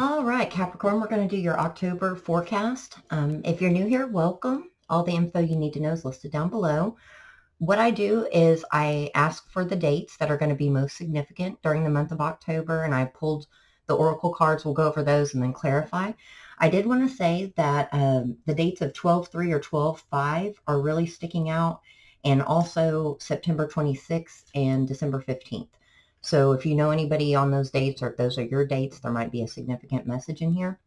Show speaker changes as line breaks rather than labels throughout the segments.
All right, Capricorn, we're going to do your October forecast. If you're new here, welcome. All the info you need to know is listed down below. What I do is I ask for the dates that are going to be most significant during the month of October, and I pulled the oracle cards. We'll go over those and then clarify. I did want to say that the dates of 12/3 or 12/5 are really sticking out, and also September 26th and December 15th. So if you know anybody on those dates, or if those are your dates, there might be a significant message in here.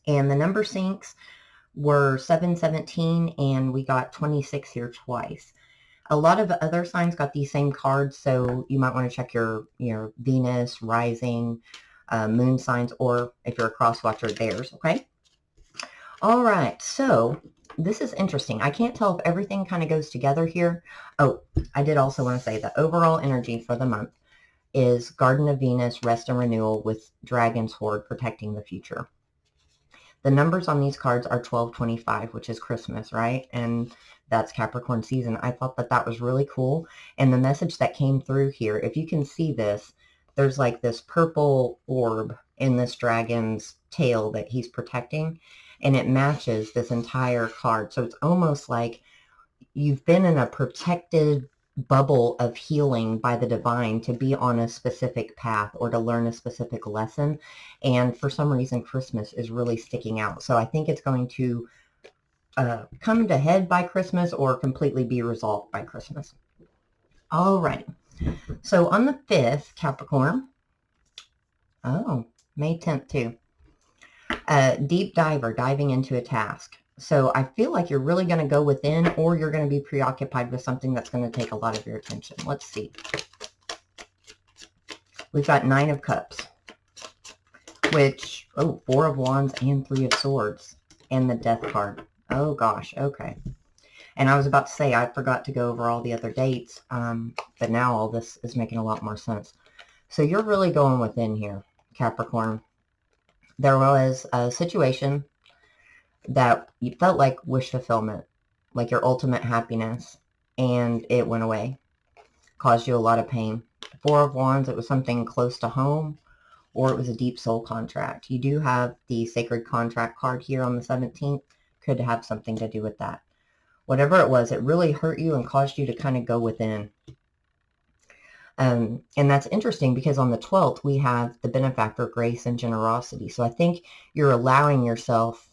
And the number syncs were 717, and we got 26 here twice. A lot of other signs got these same cards, so you might want to check your Venus, rising, moon signs, or if you're a cross watcher, theirs, okay? All right, so this is interesting. I can't tell if everything kind of goes together here. Oh, I did also want to say the overall energy for the month is Garden of Venus, rest and renewal, with Dragon's Hoard protecting the future. The numbers on these cards are 12/25, which is Christmas, right? And that's Capricorn season. I thought that that was really cool. And the message that came through here, if you can see this, there's like this purple orb in this dragon's tail that he's protecting, and it matches this entire card. So it's almost like you've been in a protected bubble of healing by the divine to be on a specific path or to learn a specific lesson. And for some reason, Christmas is really sticking out. So I think it's going to come to head by Christmas or completely be resolved by Christmas. All right. So on the 5th, Capricorn, May 10th too, deep diver, diving into a task. So I feel like you're really going to go within, or you're going to be preoccupied with something that's going to take a lot of your attention. Let's see. We've got 9 of Cups, which, 4 of Wands and 3 of Swords, and the Death card. Oh gosh, okay. And I was about to say, I forgot to go over all the other dates, but now all this is making a lot more sense. So you're really going within here, Capricorn. There was a situation that you felt like wish fulfillment, like your ultimate happiness, and it went away, caused you a lot of pain. 4 of Wands, it was something close to home, or it was a deep soul contract. You do have the sacred contract card here on the 17th, could have something to do with that. Whatever it was, it really hurt you and caused you to kind of go within. And that's interesting because on the 12th, we have the benefactor, grace and generosity. So I think you're allowing yourself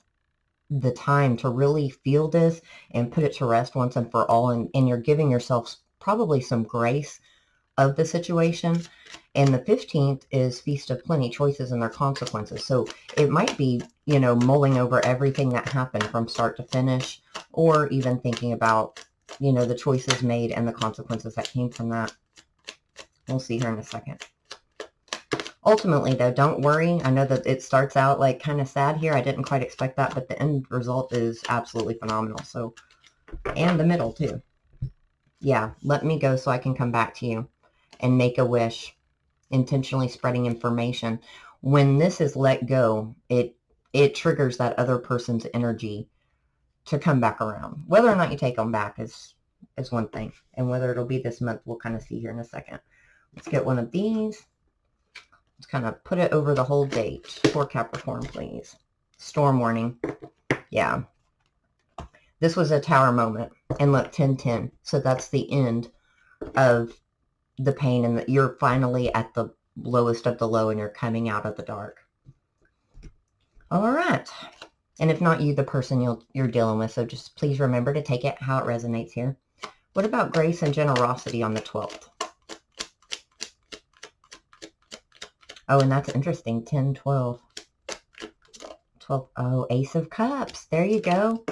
the time to really feel this and put it to rest once and for all. And you're giving yourself probably some grace of the situation. And the 15th is Feast of Plenty, choices and their consequences. So it might be, mulling over everything that happened from start to finish, or even thinking about, the choices made and the consequences that came from that. We'll see here in a second. Ultimately, though, don't worry. I know that it starts out like kind of sad here. I didn't quite expect that, but the end result is absolutely phenomenal. So, and the middle too. Yeah, let me go so I can come back to you and make a wish, intentionally spreading information. When this is let go, it triggers that other person's energy to come back around. Whether or not you take them back is one thing, and whether it'll be this month, we'll kind of see here in a second. Let's get one of these. Let's kind of put it over the whole date for Capricorn, please. Storm warning. Yeah. This was a tower moment. And look, 10-10. So that's the end of the pain, and that you're finally at the lowest of the low and you're coming out of the dark. All right. And if not you, the person you're dealing with. So just please remember to take it how it resonates here. What about grace and generosity on the 12th? Oh, and that's interesting. 10, 12. 12. Oh, Ace of Cups. There you go.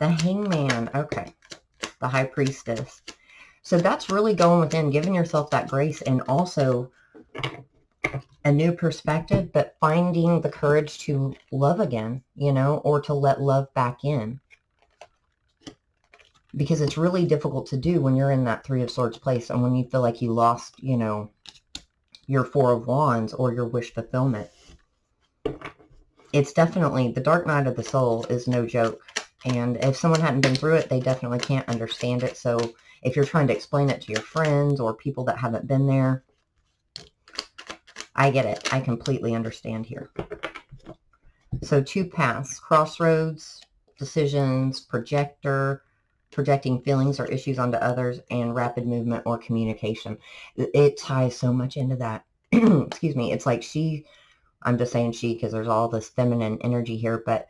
The Hangman. Okay. The High Priestess. So that's really going within, giving yourself that grace, and also a new perspective, but finding the courage to love again, or to let love back in. Because it's really difficult to do when you're in that 3 of Swords place, and when you feel like you lost, your 4 of Wands or your wish fulfillment. It's definitely, the dark night of the soul is no joke. And if someone hadn't been through it, they definitely can't understand it. So if you're trying to explain it to your friends or people that haven't been there, I get it. I completely understand here. So 2 paths, crossroads, decisions, projecting feelings or issues onto others, and rapid movement or communication. It ties so much into that. Excuse me. It's like I'm just saying she because there's all this feminine energy here, but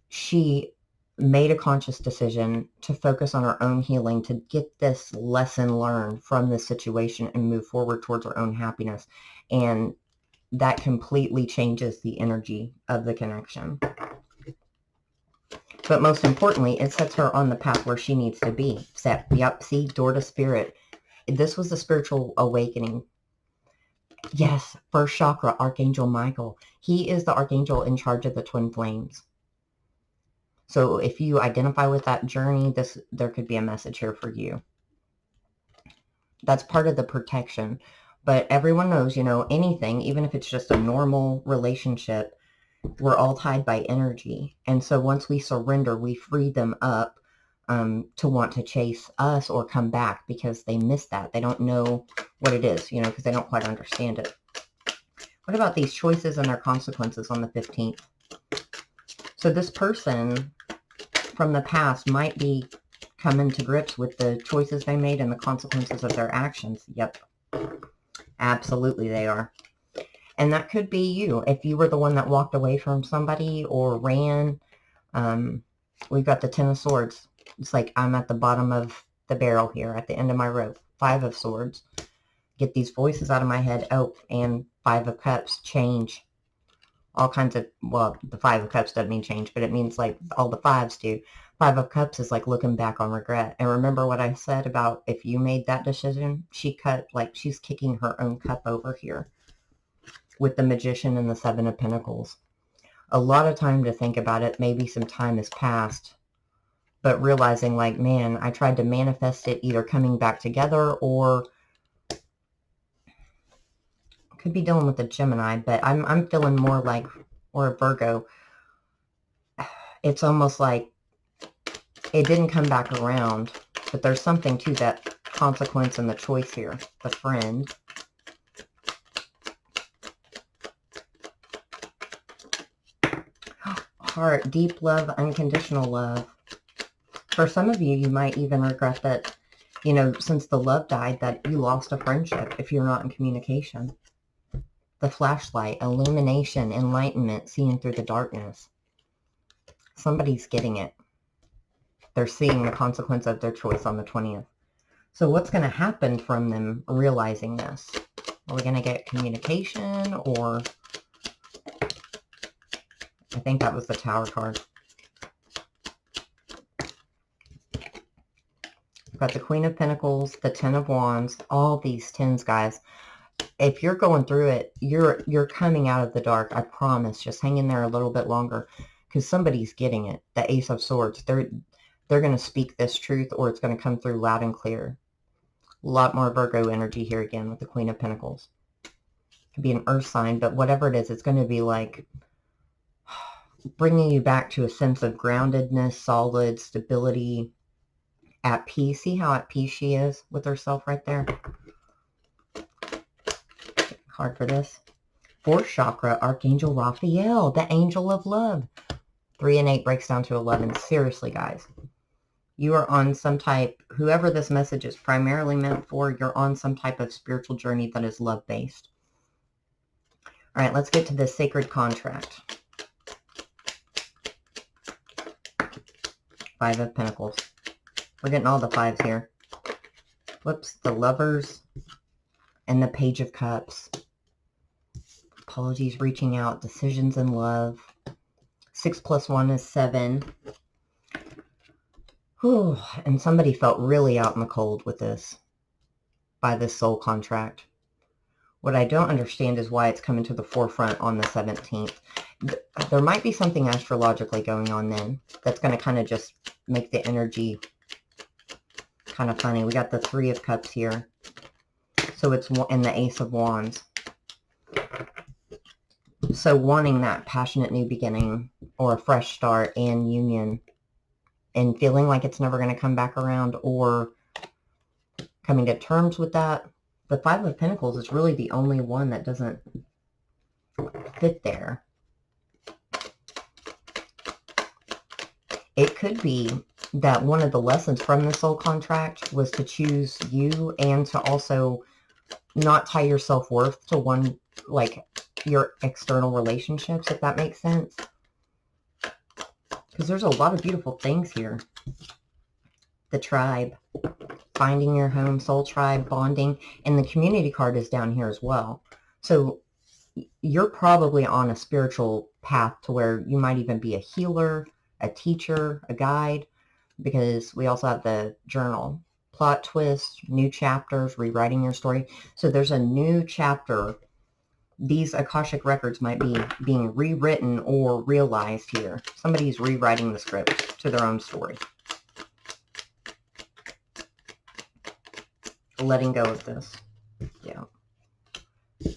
she made a conscious decision to focus on her own healing, to get this lesson learned from this situation and move forward towards her own happiness. And that completely changes the energy of the connection. But most importantly, it sets her on the path where she needs to be. Yep, see, door to spirit. This was a spiritual awakening. Yes, first chakra, Archangel Michael. He is the archangel in charge of the twin flames. So if you identify with that journey, there could be a message here for you. That's part of the protection. But everyone knows, anything, even if it's just a normal relationship, we're all tied by energy. And so once we surrender, we free them up to want to chase us or come back because they miss that. They don't know what it is, because they don't quite understand it. What about these choices and their consequences on the 15th? So this person from the past might be coming to grips with the choices they made and the consequences of their actions. Yep. Absolutely they are. And that could be you. If you were the one that walked away from somebody or ran, we've got the 10 of Swords. It's like I'm at the bottom of the barrel here at the end of my rope. 5 of Swords. Get these voices out of my head. Oh, and 5 of Cups. Change. All kinds of, well, the 5 of Cups doesn't mean change, but it means like all the 5s do. 5 of Cups is like looking back on regret. And remember what I said about if you made that decision, she's kicking her own cup over here with the Magician and the 7 of Pentacles. A lot of time to think about it. Maybe some time has passed, but realizing like, man, I tried to manifest it either coming back together or could be dealing with a Gemini, but I'm feeling more like, or a Virgo. It's almost like it didn't come back around, but there's something to that consequence and the choice here. The Friend. Heart, deep love, unconditional love. For some of you, you might even regret that, since the love died, that you lost a friendship if you're not in communication. The Flashlight, illumination, enlightenment, seeing through the darkness. Somebody's getting it. They're seeing the consequence of their choice on the 20th. So what's going to happen from them realizing this? Are we going to get communication, or... I think that was the Tower card. We've got the Queen of Pentacles, the 10 of Wands, all these 10s, guys. If you're going through it, you're coming out of the dark. I promise. Just hang in there a little bit longer because somebody's getting it. The Ace of Swords. They're going to speak this truth, or it's going to come through loud and clear. A lot more Virgo energy here again with the Queen of Pentacles. Could be an earth sign, but whatever it is, it's going to be like bringing you back to a sense of groundedness, solid, stability, at peace. See how at peace she is with herself right there? Card for this. 4th chakra, Archangel Raphael, the angel of love. 3 and 8 breaks down to 11. Seriously, guys. You are on some type, whoever this message is primarily meant for, you're on some type of spiritual journey that is love-based. All right, let's get to the sacred contract. 5 of Pentacles. We're getting all the 5s here. Whoops, the Lovers and the Page of Cups. Apologies, reaching out, decisions in love. 6 plus 1 is 7. Whew, and somebody felt really out in the cold with this, by this soul contract. What I don't understand is why it's coming to the forefront on the 17th. There might be something astrologically going on then that's going to kind of just make the energy kind of funny. We got the 3 of Cups here. So it's in the Ace of Wands. So wanting that passionate new beginning or a fresh start and union and feeling like it's never going to come back around, or coming to terms with that. The 5 of Pentacles is really the only one that doesn't fit there. it could be that one of the lessons from the soul contract was to choose you and to also not tie your self-worth to one, like your external relationships, if that makes sense. Because there's a lot of beautiful things here. The tribe, finding your home, soul tribe, bonding, and the community card is down here as well. So you're probably on a spiritual path to where you might even be a healer, a teacher, a guide, because we also have the journal. Plot twist, new chapters, rewriting your story. So there's a new chapter. These Akashic records might be being rewritten or realized here. Somebody's rewriting the script to their own story. Letting go of this. Yeah.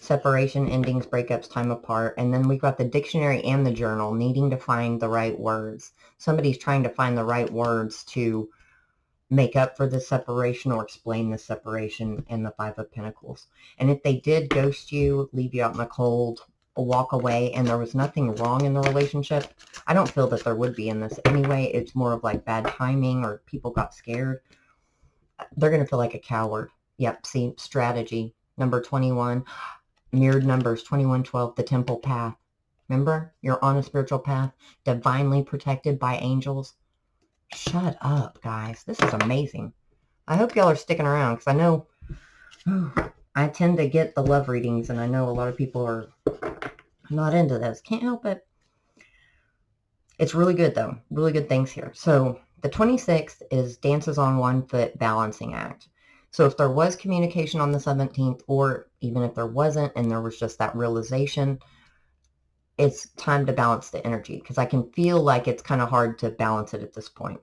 Separation, endings, breakups, time apart. And then we've got the dictionary and the journal, needing to find the right words. Somebody's trying to find the right words to make up for the separation or explain the separation, and the Five of Pentacles. And if they did ghost you, leave you out in the cold, walk away, and there was nothing wrong in the relationship, I don't feel that there would be in this anyway. It's more of like bad timing or people got scared. They're going to feel like a coward. Yep, see, strategy. Number 21, mirrored numbers, 21, 12, the temple path. Remember, you're on a spiritual path, divinely protected by angels. Shut up, guys. This is amazing. I hope y'all are sticking around, because I know I tend to get the love readings, and I know a lot of people are not into those. Can't help it. It's really good, though. Really good things here. So the 26th is Dances on One Foot Balancing Act. So if there was communication on the 17th, or even if there wasn't and there was just that realization, it's time to balance the energy, because I can feel like it's kind of hard to balance it at this point.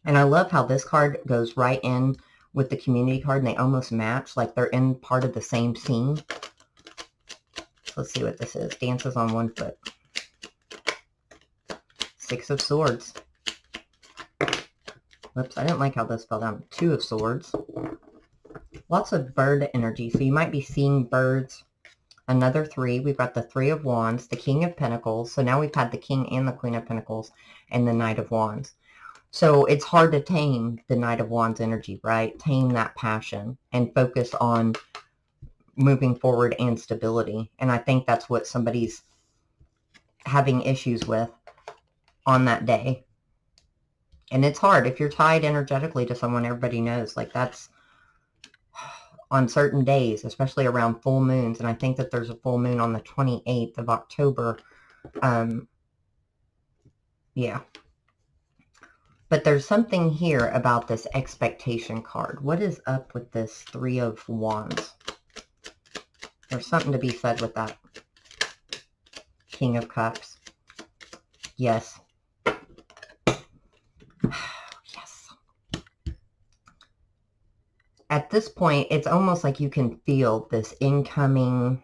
And I love how this card goes right in with the community card, and they almost match, like they're in part of the same scene. Let's see what this is. Dances on One Foot. Six of Swords. Whoops, I didn't like how this fell down. Two of Swords. Lots of bird energy, so you might be seeing birds. Another three. We've got the Three of Wands, the King of Pentacles. So now we've had the King and the Queen of Pentacles, and the Knight of Wands. So it's hard to tame the Knight of Wands energy, right? Tame that passion and focus on moving forward and stability. And I think that's what somebody's having issues with on that day. And it's hard. If you're tied energetically to someone, everybody knows, like that's on certain days, especially around full moons. And I think that there's a full moon on the 28th of October. Yeah. But there's something here about this expectation card. What is up with this Three of Wands? There's something to be said with that. King of Cups. Yes. Yes. At this point, it's almost like you can feel this incoming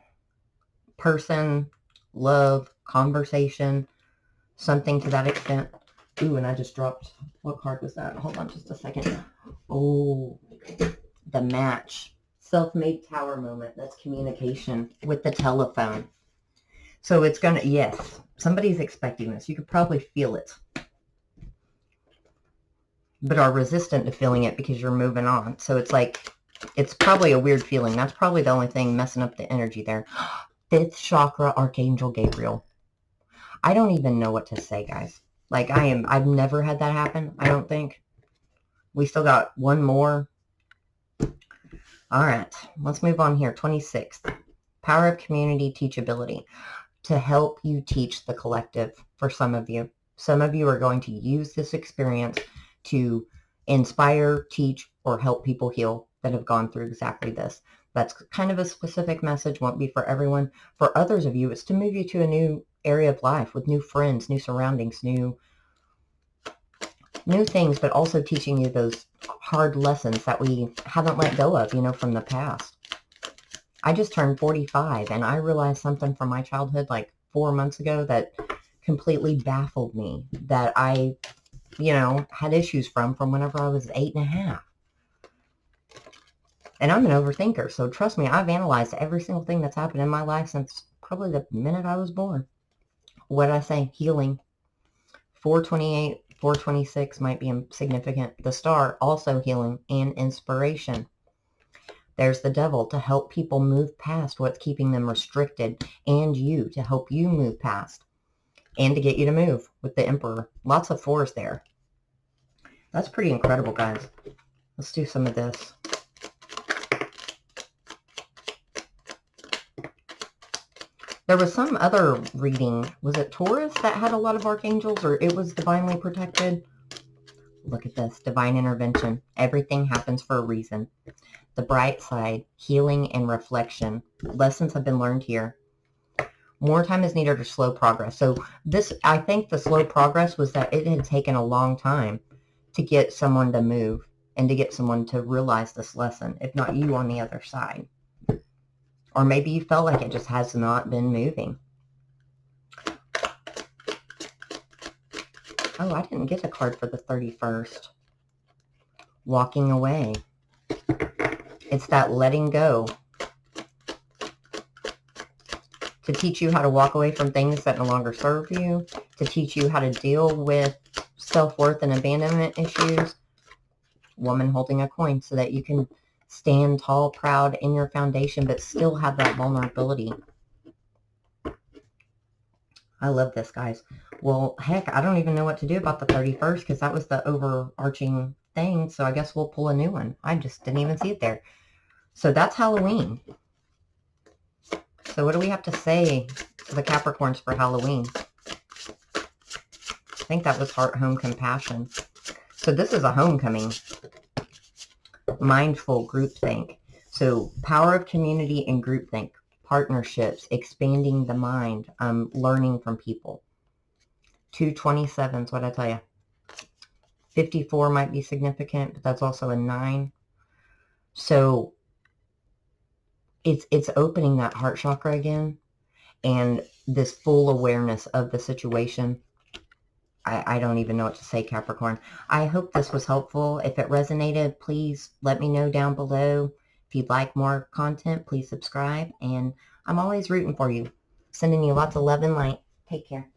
person, love, conversation, something to that extent. Ooh, and I just dropped, what card was that? Hold on just a second. Oh, the Match. Self-made tower moment. That's communication with the telephone. So it's going to, yes, somebody's expecting this. You could probably feel it, but are resistant to feeling it because you're moving on. So it's like, it's probably a weird feeling. That's probably the only thing messing up the energy there. Fifth chakra, Archangel Gabriel. I don't even know what to say, guys. Like I've never had that happen, I don't think. We still got one more. All right, let's move on here. 26th, Power of Community Teachability. To help you teach the collective for some of you. Some of you are going to use this experience to inspire, teach, or help people heal that have gone through exactly this. That's kind of a specific message, won't be for everyone. For others of you, it's to move you to a new area of life with new friends, new surroundings, new things, but also teaching you those hard lessons that we haven't let go of, from the past. I just turned 45, and I realized something from my childhood like 4 months ago that completely baffled me, that I, had issues from whenever I was 8.5. And I'm an overthinker, so trust me, I've analyzed every single thing that's happened in my life since probably the minute I was born. What did I say? Healing. 428, 426 might be significant. The Star, also healing and inspiration. There's the Devil, to help people move past what's keeping them restricted, and you, to help you move past, and to get you to move with the Emperor. Lots of fours there. That's pretty incredible, guys. Let's do some of this. There was some other reading. Was it Taurus that had a lot of archangels, or it was divinely protected? Look at this. Divine intervention. Everything happens for a reason. The bright side, healing and reflection. Lessons have been learned here. More time is needed or slow progress. So this, I think the slow progress was that it had taken a long time to get someone to move and to get someone to realize this lesson, if not you on the other side. Or maybe you felt like it just has not been moving. Oh, I didn't get a card for the 31st. Walking away. It's that letting go. To teach you how to walk away from things that no longer serve you. To teach you how to deal with self-worth and abandonment issues. Woman holding a coin so that you can stand tall, proud in your foundation, but still have that vulnerability. I love this, guys. Well, heck, I don't even know what to do about the 31st because that was the overarching thing. So I guess we'll pull a new one. I just didn't even see it there. So that's Halloween. So what do we have to say to the Capricorns for Halloween? I think that was Heart, Home, Compassion. So this is a homecoming. Mindful groupthink. So power of community and groupthink. Partnerships, expanding the mind, learning from people. 227s, what'd I tell you? 54 might be significant, but that's also a 9. So it's opening that heart chakra again, and this full awareness of the situation. I don't even know what to say, Capricorn. I hope this was helpful. If it resonated, please let me know down below. If you'd like more content, please subscribe. And I'm always rooting for you. Sending you lots of love and light. Take care.